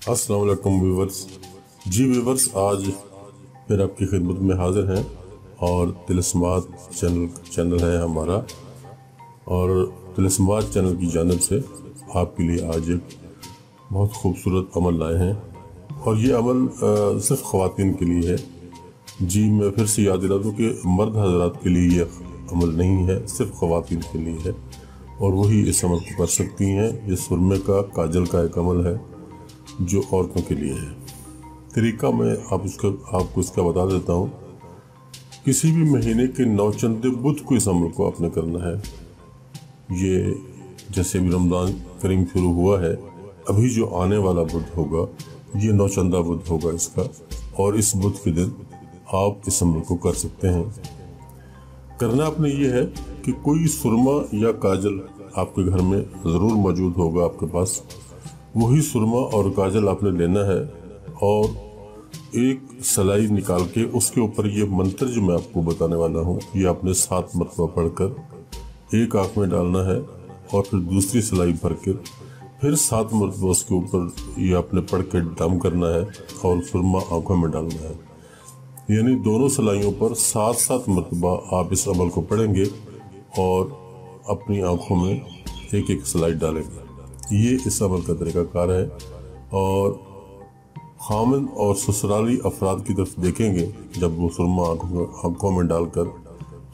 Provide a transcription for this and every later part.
अस्सलाम वालेकुम व्यूवर्स। जी व्यूवर्स, आज फिर आपकी खिदमत में हाजिर हैं और तिलस्मात चैनल है हमारा, और तिलस्मात चैनल की जानिब से आपके लिए आज एक बहुत खूबसूरत अमल लाए हैं। और ये अमल सिर्फ ख़वातीन के लिए है। जी मैं फिर से याद दिला दूँ कि मर्द हजरात के लिए ये अमल नहीं है, सिर्फ ख़वातीन के लिए है और वही इस अमल को कर सकती हैं। ये सुरमे का काजल का एक अमल है जो औरतों के लिए है। तरीका मैं आपको इसका बता देता हूँ। किसी भी महीने के 9 चंदे बुध को इस अमल को आपने करना है। ये जैसे भी रमज़ान करीम शुरू हुआ है, अभी जो आने वाला बुध होगा ये 9 चंदा बुध होगा इसका, और इस बुध के दिन आप इस अमल को कर सकते हैं। करना आपने ये है कि कोई सुरमा या काजल आपके घर में ज़रूर मौजूद होगा आपके पास। वही सुरमा और काजल आपने लेना है और एक सलाई निकाल के उसके ऊपर ये मंत्र जो मैं आपको बताने वाला हूँ ये आपने 7 मरतबा पढ़कर एक आँख में डालना है और फिर दूसरी सलाई भर के फिर 7 मरतबा उसके ऊपर ये आपने पढ़ के दम करना है और सुरमा आँखों में डालना है। यानी दोनों सलाइयों पर 7-7 मरतबा आप इस अमल को पढ़ेंगे और अपनी आँखों में एक एक सलाई डालेंगे। ये इस अमल का तरीक़ाकार है। और खामिन और ससुराली अफराद की तरफ देखेंगे जब वो सुरमा आँखों में डालकर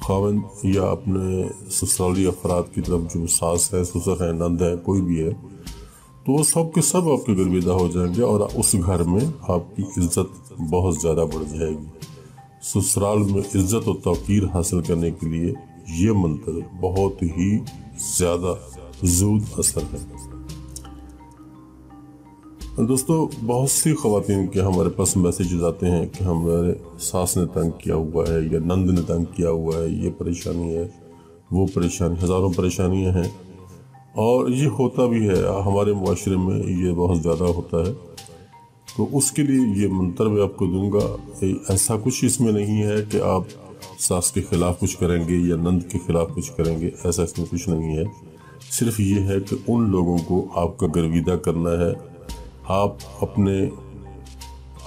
खामिन या अपने ससुराली अफराद की तरफ जो सास है, ससुर है, नंद है, कोई भी है, तो वो सब के सब आपके घर विदा हो जाएंगे और उस घर में आपकी इज्जत बहुत ज़्यादा बढ़ जाएगी। ससुराल में इज्जत और तौकीर हासिल करने के लिए ये मंत्र बहुत ही ज़्यादा ज़ूद असर है। दोस्तों, बहुत सी ख़वातीन के हमारे पास मैसेजेस आते हैं कि हमारे सास ने तंग किया हुआ है या नंद ने तंग किया हुआ है, ये परेशानी है, वो परेशानी, हज़ारों परेशानियां हैं। और ये होता भी है हमारे मुआशरे में, ये बहुत ज़्यादा होता है। तो उसके लिए ये मंत्र मैं आपको दूंगा। ऐसा कुछ इसमें नहीं है कि आप सास के ख़िलाफ़ कुछ करेंगे या नंद के ख़िलाफ़ कुछ करेंगे, ऐसा इसमें कुछ नहीं है। सिर्फ ये है कि उन लोगों को आपका गर्विदा करना है। आप अपने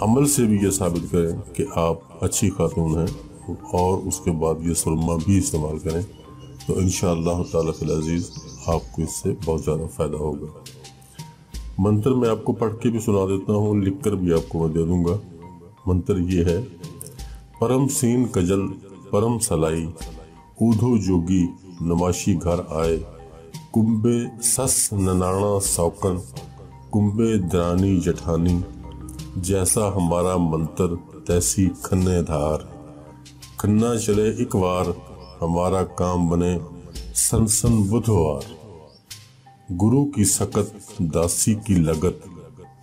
अमल से भी ये साबित करें कि आप अच्छी खातून हैं और उसके बाद ये सुरमा भी इस्तेमाल करें, तो इंशाअल्लाह ताला फिल अज़ीज़ आपको इससे बहुत ज़्यादा फ़ायदा होगा। मंत्र मैं आपको पढ़ के भी सुना देता हूँ, लिख कर भी आपको मैं दे दूँगा। मंत्र ये है: परम सीन कजल परम सलाई, ऊधो जोगी नमाशी घर आए, कुंबे सस ननाना सौकन, कुंबे दरानी जठानी, जैसा हमारा मंत्र तैसी खन्ने धार, खन्ना चले एक बार हमारा काम बने सन बुधवार, गुरु की सकत दासी की लगत,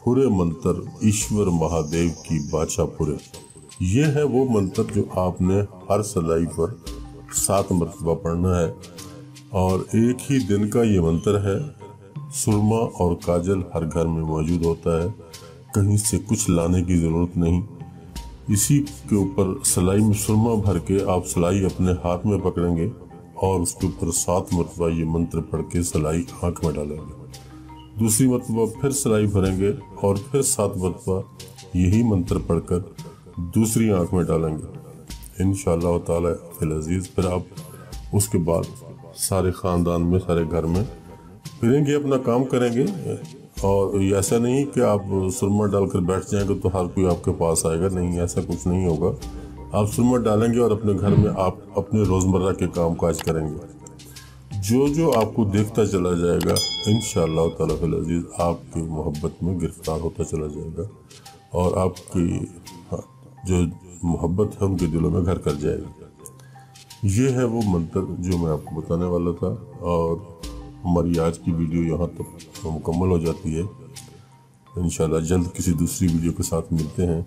पूरे मंत्र ईश्वर महादेव की बाचा पुरे। ये है वो मंत्र जो आपने हर सलाई पर 7 मरतबा पढ़ना है और एक ही दिन का ये मंत्र है। सुरमा और काजल हर घर में मौजूद होता है, कहीं से कुछ लाने की ज़रूरत नहीं। इसी के ऊपर सलाई में सुरमा भर के आप सलाई अपने हाथ में पकड़ेंगे और उसके ऊपर 7 मरतबा ये मंत्र पढ़ के सलाई आँख में डालेंगे। दूसरी मरतबा फिर सलाई भरेंगे और फिर 7 मरतबा यही मंत्र पढ़कर दूसरी आँख में डालेंगे इंशाअल्लाह ताला फिल अज़ीज़। फिर आप उसके बाद सारे ख़ानदान में, सारे घर में फिरेंगे, अपना काम करेंगे। और ऐसा नहीं कि आप सुरमा डालकर बैठ जाएंगे तो हर कोई आपके पास आएगा, नहीं, ऐसा कुछ नहीं होगा। आप सुरमा डालेंगे और अपने घर में आप अपने रोज़मर्रा के काम काज करेंगे। जो आपको देखता चला जाएगा इंशाअल्लाह ताला फिल अज़ीज़ आपकी मोहब्बत में गिरफ्तार होता चला जाएगा और आपकी जो मोहब्बत है उनके दिलों में घर कर जाएगी। ये है वो मंत्र जो मैं आपको बताने वाला था। और हमारी आज की वीडियो यहाँ तक मुकम्मल हो जाती है। इंशाअल्लाह जल्द किसी दूसरी वीडियो के साथ मिलते हैं।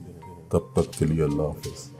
तब तक के लिए अल्लाह हाफ़िज़।